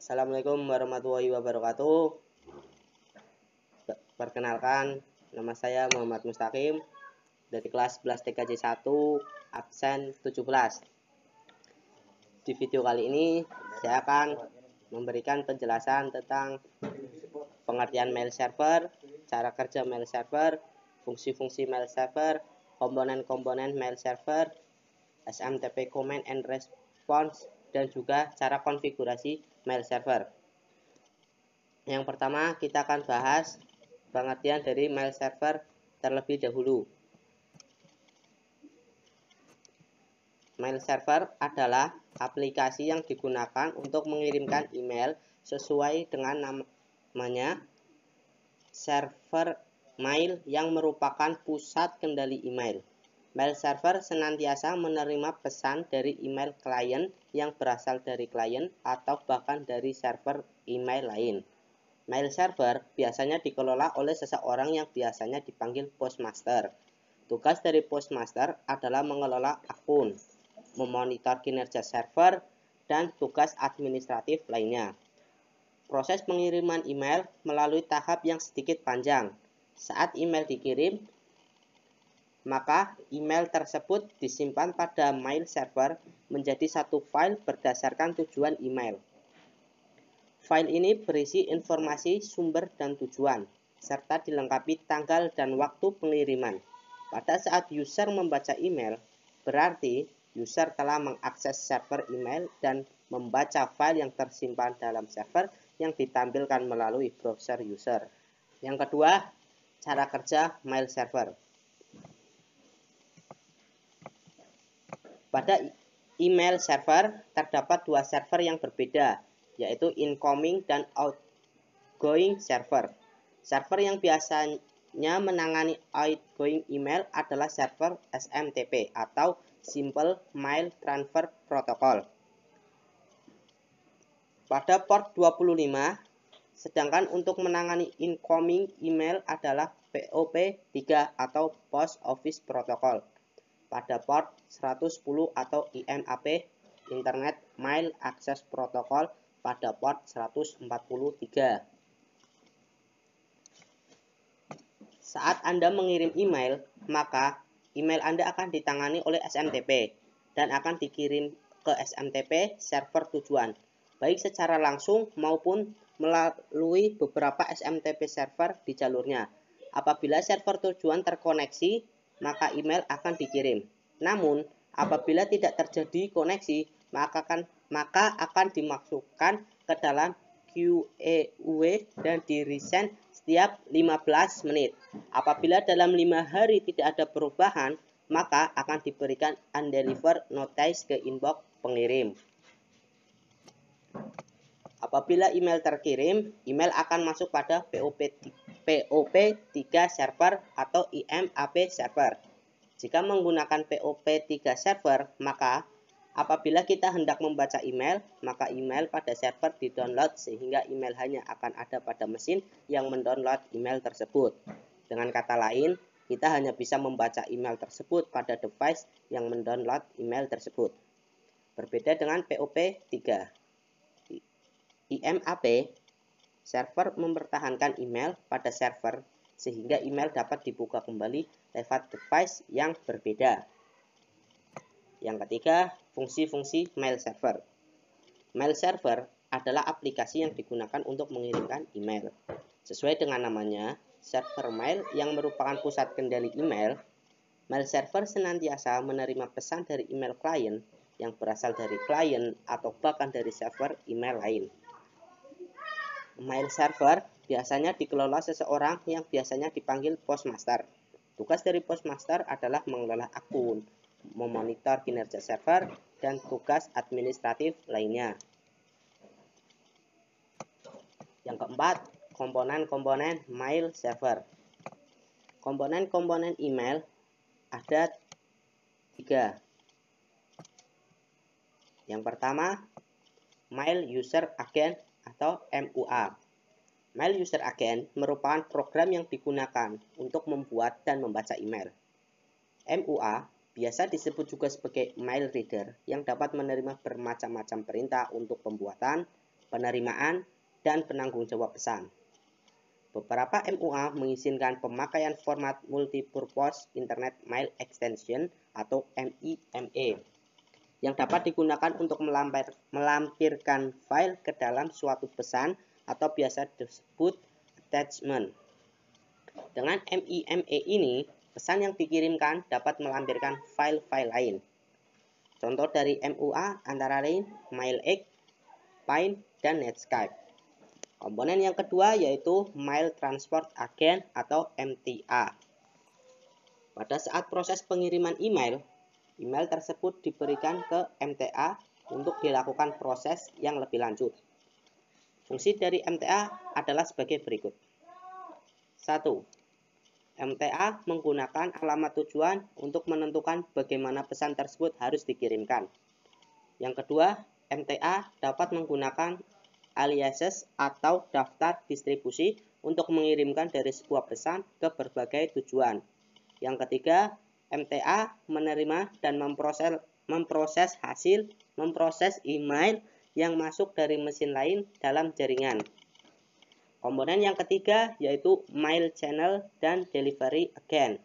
Assalamualaikum warahmatullahi wabarakatuh. Perkenalkan, nama saya Muhammad Mustaqim dari kelas 11 TKJ 1, absen 17. Di video kali ini saya akan memberikan penjelasan tentang pengertian mail server, cara kerja mail server, fungsi-fungsi mail server, komponen-komponen mail server, SMTP Command and Response, dan juga cara konfigurasi mail server. Yang pertama, kita akan bahas pengertian dari mail server terlebih dahulu. Mail server adalah aplikasi yang digunakan untuk mengirimkan email sesuai dengan namanya server mail yang merupakan pusat kendali email. Mail server senantiasa menerima pesan dari email klien yang berasal dari klien atau bahkan dari server email lain. Mail server biasanya dikelola oleh seseorang yang biasanya dipanggil postmaster. Tugas dari postmaster adalah mengelola akun, memonitor kinerja server, dan tugas administratif lainnya. Proses pengiriman email melalui tahap yang sedikit panjang. Saat email dikirim, maka email tersebut disimpan pada mail server menjadi satu file berdasarkan tujuan email. File ini berisi informasi sumber dan tujuan, serta dilengkapi tanggal dan waktu pengiriman. Pada saat user membaca email, berarti user telah mengakses server email dan membaca file yang tersimpan dalam server yang ditampilkan melalui browser user. Yang kedua, cara kerja mail server. Pada email server terdapat dua server yang berbeda, yaitu incoming dan outgoing server. Server yang biasanya menangani outgoing email adalah server SMTP atau Simple Mail Transfer Protocol pada port 25, sedangkan untuk menangani incoming email adalah POP3 atau Post Office Protocol pada port 110 atau IMAP Internet Mail Access Protocol pada port 143. Saat Anda mengirim email, maka email Anda akan ditangani oleh SMTP dan akan dikirim ke SMTP server tujuan, baik secara langsung maupun melalui beberapa SMTP server di jalurnya. Apabila server tujuan terkoneksi, maka email akan dikirim. Namun, apabila tidak terjadi koneksi, maka akan dimasukkan ke dalam queue dan di-resend setiap 15 menit. Apabila dalam 5 hari tidak ada perubahan, maka akan diberikan undelivered notice ke inbox pengirim. Apabila email terkirim, email akan masuk pada POP3 server atau IMAP server. Jika menggunakan POP3 server, maka apabila kita hendak membaca email, maka email pada server di-download sehingga email hanya akan ada pada mesin yang mendownload email tersebut. Dengan kata lain, kita hanya bisa membaca email tersebut pada device yang mendownload email tersebut. Berbeda dengan POP3. IMAP server mempertahankan email pada server sehingga email dapat dibuka kembali lewat device yang berbeda. Yang ketiga, fungsi-fungsi mail server. Mail server adalah aplikasi yang digunakan untuk mengirimkan email. Sesuai dengan namanya, server mail yang merupakan pusat kendali email, mail server senantiasa menerima pesan dari email klien yang berasal dari klien atau bahkan dari server email lain. Mail server biasanya dikelola seseorang yang biasanya dipanggil postmaster. Tugas dari postmaster adalah mengelola akun, memonitor kinerja server, dan tugas administratif lainnya. Yang keempat, komponen-komponen mail server. Komponen-komponen email ada 3. Yang pertama, Mail User Agent atau MUA. Mail User Agent merupakan program yang digunakan untuk membuat dan membaca email. MUA biasa disebut juga sebagai mail reader yang dapat menerima bermacam-macam perintah untuk pembuatan, penerimaan, dan penanggung jawab pesan. Beberapa MUA mengizinkan pemakaian format Multipurpose Internet Mail Extension atau MIME yang dapat digunakan untuk melampirkan file ke dalam suatu pesan atau biasa disebut attachment. Dengan MIME ini, pesan yang dikirimkan dapat melampirkan file-file lain. Contoh dari MUA antara lain MailX, Pine, dan Netscape. Komponen yang kedua yaitu Mail Transport Agent atau MTA. Pada saat proses pengiriman email tersebut diberikan ke MTA untuk dilakukan proses yang lebih lanjut. Fungsi dari MTA adalah sebagai berikut. 1. MTA menggunakan alamat tujuan untuk menentukan bagaimana pesan tersebut harus dikirimkan. Yang kedua, MTA dapat menggunakan aliases atau daftar distribusi untuk mengirimkan dari sebuah pesan ke berbagai tujuan. Yang ketiga, MTA menerima dan memproses email yang masuk dari mesin lain dalam jaringan. Komponen yang ketiga yaitu Mail Channel dan Delivery Agent.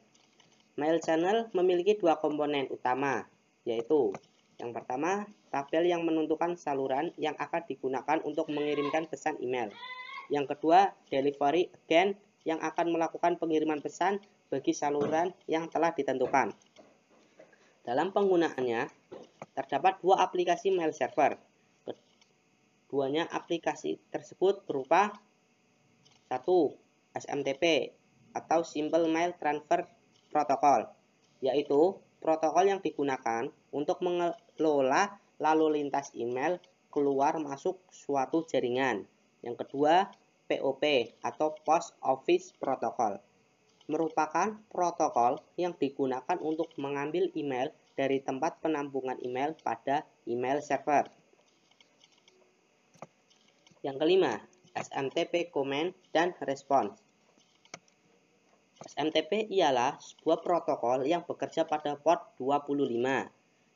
Mail Channel memiliki dua komponen utama, yaitu yang pertama, tabel yang menentukan saluran yang akan digunakan untuk mengirimkan pesan email. Yang kedua, Delivery Agent yang akan melakukan pengiriman pesan bagi saluran yang telah ditentukan. Dalam penggunaannya, terdapat dua aplikasi mail server. Keduanya aplikasi tersebut berupa 1. SMTP atau Simple Mail Transfer Protocol, yaitu protokol yang digunakan untuk mengelola lalu lintas email keluar masuk suatu jaringan. Yang kedua, POP atau Post Office Protocol, merupakan protokol yang digunakan untuk mengambil email dari tempat penampungan email pada email server. Yang kelima, SMTP Command dan Response. SMTP ialah sebuah protokol yang bekerja pada port 25,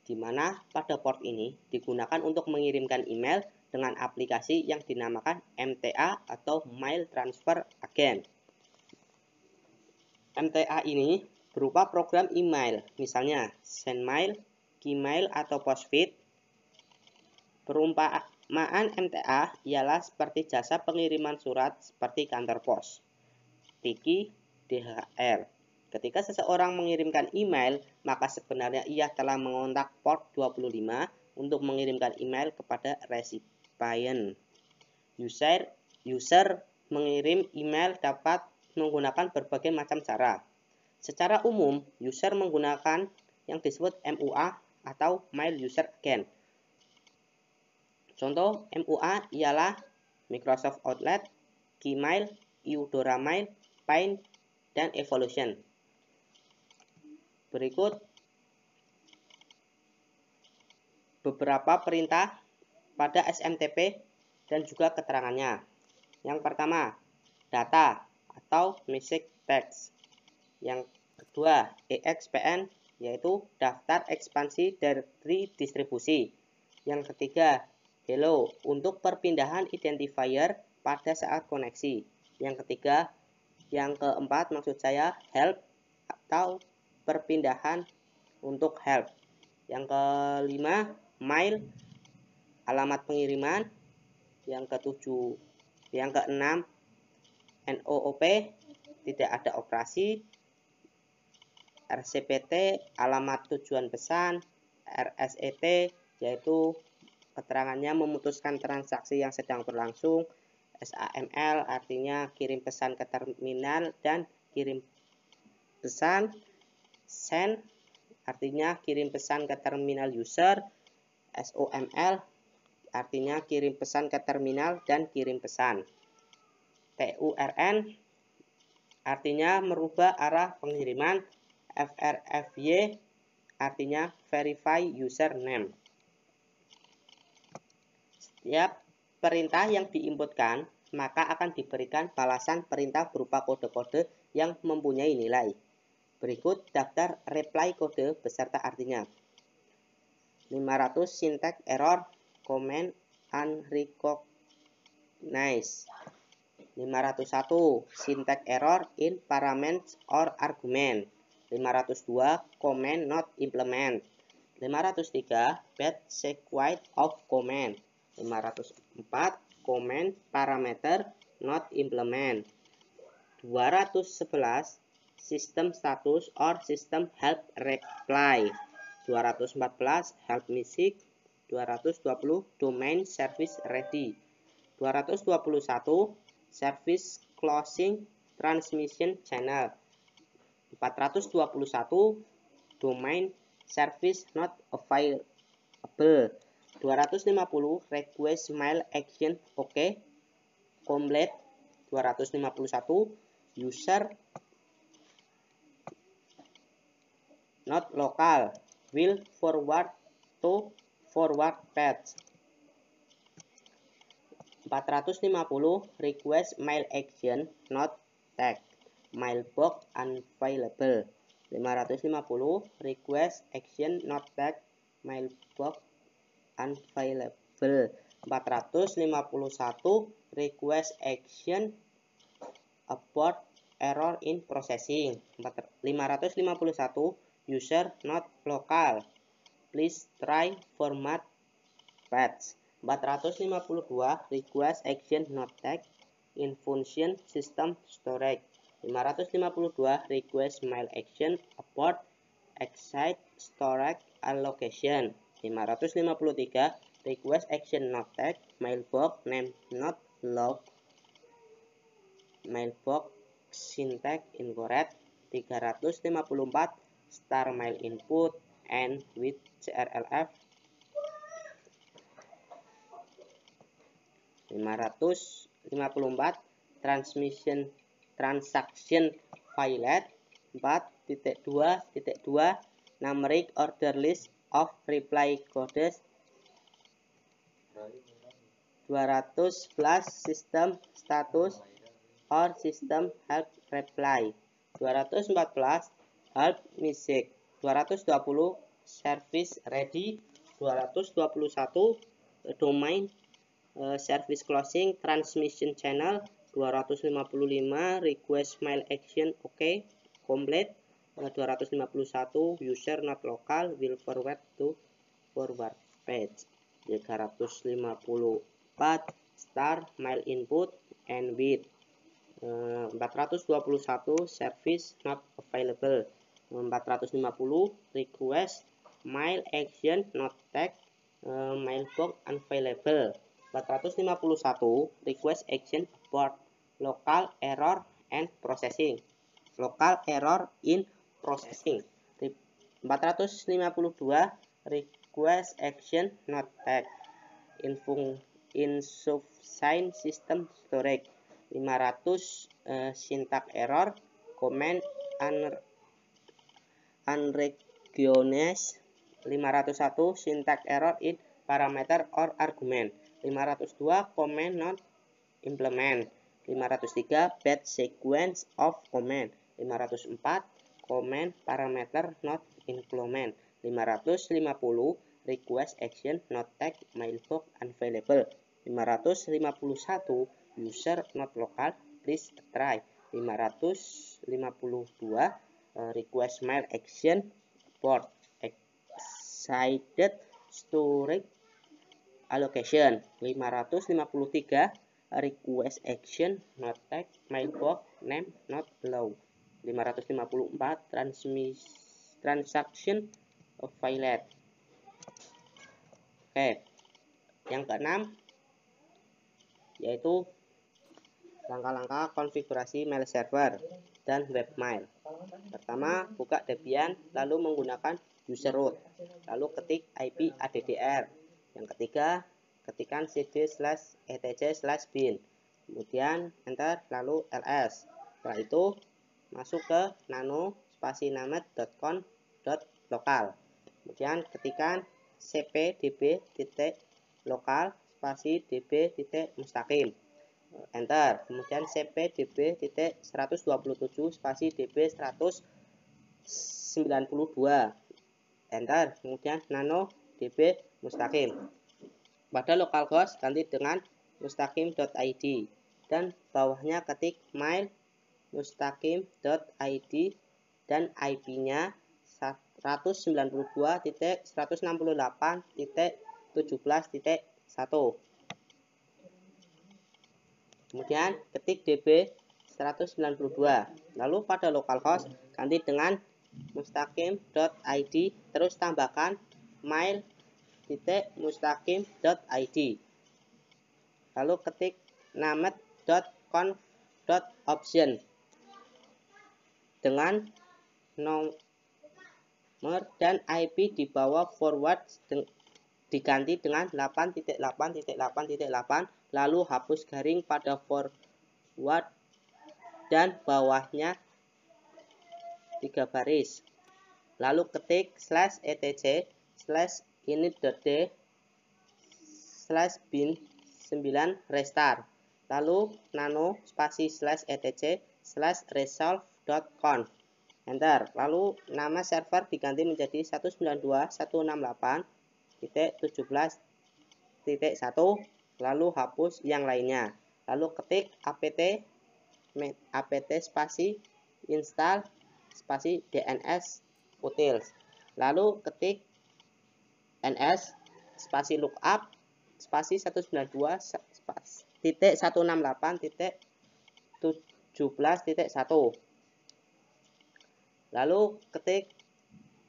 di mana pada port ini digunakan untuk mengirimkan email dengan aplikasi yang dinamakan MTA atau Mail Transfer Agent. MTA ini berupa program email, misalnya SendMail, Gmail, atau Postfeed. Perumpamaan MTA ialah seperti jasa pengiriman surat seperti kantor pos, tiki, DHL. Ketika seseorang mengirimkan email, maka sebenarnya ia telah mengontak port 25 untuk mengirimkan email kepada recipient. User mengirim email dapat menggunakan berbagai macam cara. Secara umum, user menggunakan yang disebut MUA atau Mail User Agent. Contoh MUA ialah Microsoft Outlook, Gmail, Eudora Mail, Pine, dan Evolution. Berikut beberapa perintah pada SMTP dan juga keterangannya. Yang pertama, data atau message text. Yang kedua, EXPN, yaitu daftar ekspansi dari distribusi. Yang ketiga, hello untuk perpindahan identifier pada saat koneksi. Yang keempat maksud saya help atau perpindahan untuk help. Yang kelima, mail, alamat pengiriman. Yang keenam, NOOP, tidak ada operasi. RCPT, alamat tujuan pesan. RSET, yaitu keterangannya memutuskan transaksi yang sedang berlangsung. SAML artinya kirim pesan ke terminal dan kirim pesan. Send artinya kirim pesan ke terminal user. SOML artinya kirim pesan ke terminal dan kirim pesan. TURN artinya merubah arah pengiriman. FRFY artinya verify username. Setiap perintah yang diinputkan, maka akan diberikan balasan perintah berupa kode-kode yang mempunyai nilai. Berikut daftar reply kode beserta artinya. 500 syntax error, comment unrecognizable. Nice. 501 syntax error in parameters or argument. 502 command not implement. 503 bad sequence of command. 504 command parameter not implement. 211 system status or system help reply. 214 help missing. 220 domain service ready. 221 service closing transmission channel. 421 domain service not available. 250 request mail action OK complete. 251 user not local will forward to forward page. 450 request mail action not tagged, mailbox unavailable. 550 request action not tagged, mailbox unavailable. 451 request action about error in processing. 551 user not local, please try format page. 452 request action not tagged in function system storage. 552 request mail action about excite storage allocation. 553 request action not tagged, mailbox name not log, mailbox syntax incorrect. 354 star mail input and with CRLF. 554 transaction failed. 4.2.2 numeric order list of reply codes. 211 system status or system help reply. 214 help missing. 220 service ready. 221 domain service closing transmission channel. 255 request mail action OK complete. 251 user not local will forward to forward page. 354 star mail input and with. 421 service not available. 450 request mail action not tagged, mailbox unavailable. 451 request action about local error and processing. Local error in processing. 452 request action not tagged, insufficient system storage. 500 syntax error, command unrecognized. 501 syntax error in parameter or argument. 502 command not implement. 503 bad sequence of command. 504 command parameter not implement. 550 request action not tagged, mailbox unavailable. 551 user not local, please try. 552 request mail action port excited storage allocation. 553 request action not tagged, mailbox name not low. 554 transaction failed. Oke, yang keenam yaitu langkah-langkah konfigurasi mail server dan webmail. Pertama, buka Debian, lalu menggunakan user root, lalu ketik IP addr. Yang ketiga, ketikkan cd/etc/bin, kemudian enter, lalu ls. Setelah itu masuk ke nano spasi-named.conf.local, kemudian ketikkan cpdb.local spasi db.mustaqim, enter, kemudian cpdb.127 spasi db192, enter, kemudian nano db mustaqim. Pada localhost ganti dengan mail.mustaqim.id dan bawahnya ketik mail.mustaqim.id dan IP-nya 192.168.17.1. Kemudian ketik db 192. Lalu pada localhost ganti dengan mustaqim.id, terus tambahkan mail.mustaqim.id. Lalu ketik named.conf.option dengan nomor dan IP di bawah forward diganti dengan 8.8.8.8, lalu hapus garing pada forward dan bawahnya 3 baris. Lalu ketik /etc/init.d/bin9 restart. Lalu nano spasi /etc/resolve.conf. Enter. Lalu nama server diganti menjadi 192.168.17.1, lalu hapus yang lainnya. Lalu ketik apt spasi install spasi dns utils. Lalu ketik ns spasi lookup spasi 192.168.17.1. Lalu ketik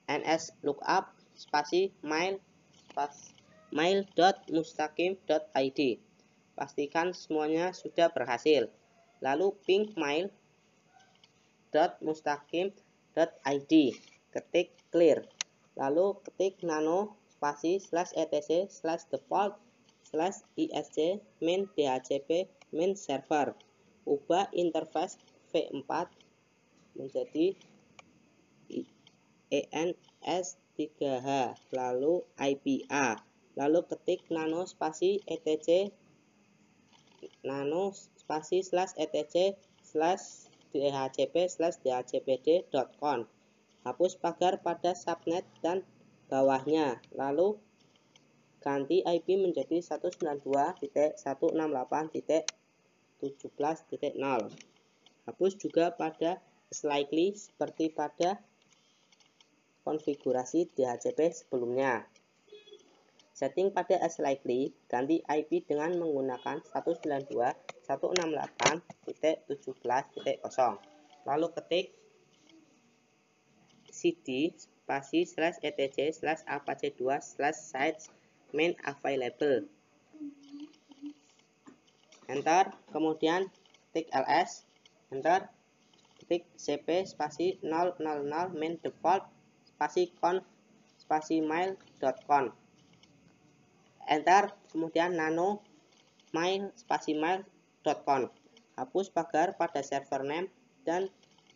ns lookup spasi mail.mustaqim.id. Pastikan semuanya sudah berhasil. Lalu ping mail.mustaqim.id, ketik clear. Lalu ketik nano spasi /etc/default/isc main dhcp main server. Ubah interface v4 menjadi ENS3H, lalu IPA. Lalu ketik nano spasi etc nano spasi /etc/dhcp/dhcpd.conf. Hapus pagar pada subnet dan bawahnya, lalu ganti IP menjadi 192.168.17.0. Hapus juga pada slightly seperti pada konfigurasi DHCP sebelumnya. Setting pada slightly, ganti IP dengan menggunakan 192.168.17.0. Lalu ketik cd spasi /etc/apache2/sites main available. Enter. Kemudian ketik ls. Enter. Ketik cp spasi 000 main default spasi conf spasi mail.conf. Enter. Kemudian nano mail spasi mail.conf. Hapus pagar pada server name dan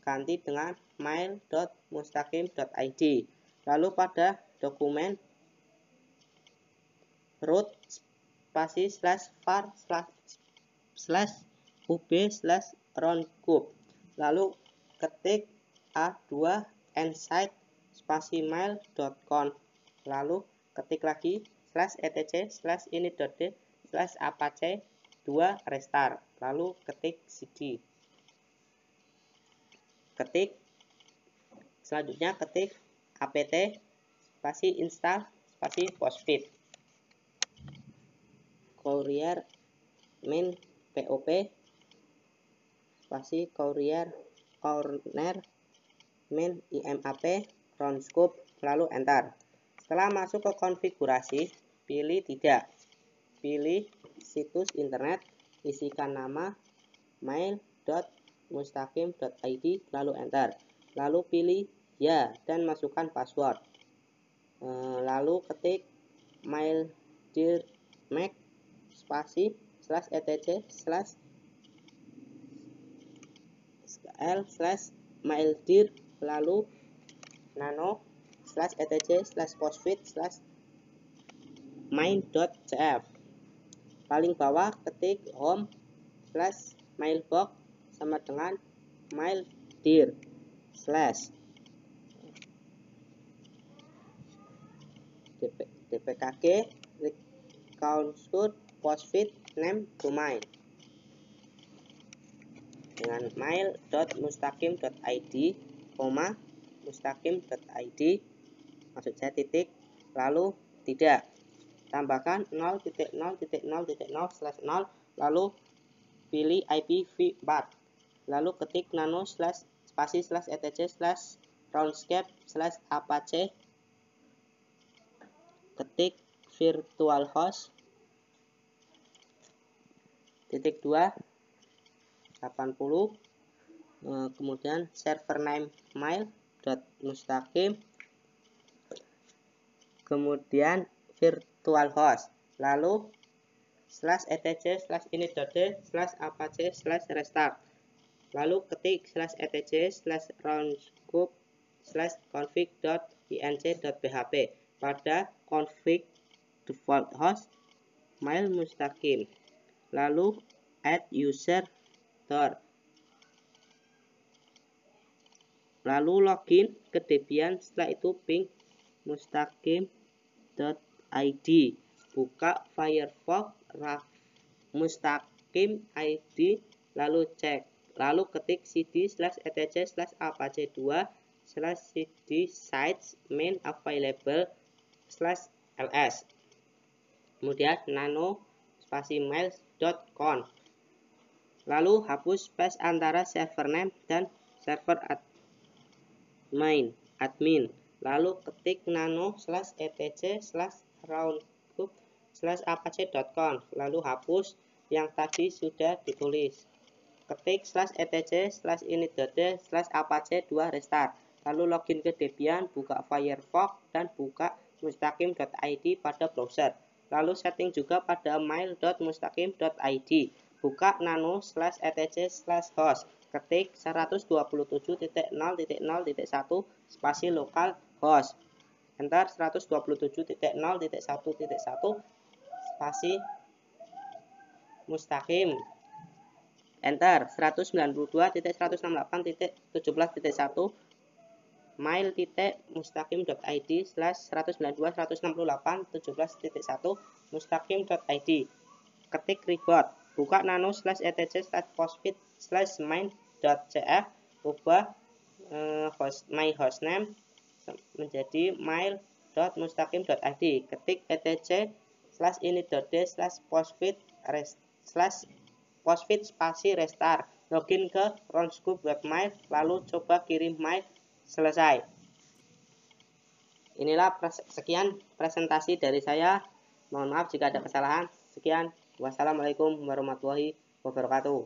ganti dengan mail.mustaqim.id. Lalu pada dokumen root spasi /var/ub/roundcube. Lalu ketik a2 nsite spasi mail.conf. Lalu ketik lagi /etc/init.d/apache2 restart. Lalu ketik cd. Selanjutnya ketik apt spasi install spasi postfit courier main pop spasi courier corner main imap roundcube, lalu enter. Setelah masuk ke konfigurasi, pilih tidak, pilih situs internet, isikan nama mail.mustaqim.id, lalu enter. Lalu pilih ya dan masukkan password. Lalu ketik maildir.mac spasi /etc/l/maildir, lalu nano /etc/postfit/main.cf. Paling bawah ketik home/mailbox sama dengan maildir/ dpkg recount postfit name domain dengan mail.mustaqim.id, mustaqim.id, maksud saya titik, lalu tidak, tambahkan 0.0.0.0/0, lalu pilih IPv4, lalu ketik nano slash spasi slash etc slash roundscape slash apache, ketik virtual host titik 2 80, kemudian server name mail.mustaqim, kemudian virtual host, lalu slash etc slash init.d slash apache slash restart, lalu ketik slash etc slash roundscope slash config.inc.php pada config default host mail mustaqim, lalu add user door, lalu login ke Debian, setelah itu ping mustaqim.id, buka Firefox mustaqim id, lalu cek, lalu ketik cd slash etc slash apache 2 slash cd sites main available slash ls, kemudian nano spasi mail.conf, lalu hapus space antara server name dan server admin, lalu ketik nano slash etc slash roundcube slash apache.conf, lalu hapus yang tadi sudah ditulis, ketik slash etc slash init.d slash apache 2 restart, lalu login ke Debian, buka Firefox dan buka mustaqim.id pada browser, lalu setting juga pada mail.mustaqim.id, buka nano slash etc slash host, ketik 127.0.0.1 spasi lokal host, enter 127.0.1.1 spasi mustaqim, enter 192.168.17.1 mail.mustaqim.id slash 192.168.17.1 mustaqim.id, ketik reboot, buka nano slash etc slash postfit slash main.cf, ubah my hostname menjadi mail.mustaqim.id, ketik etc slash init.d slash postfit spasi restart, login ke roundscope webmail, lalu coba kirim mail, selesai. Inilah sekian presentasi dari saya, mohon maaf jika ada kesalahan. Sekian, wassalamualaikum warahmatullahi wabarakatuh.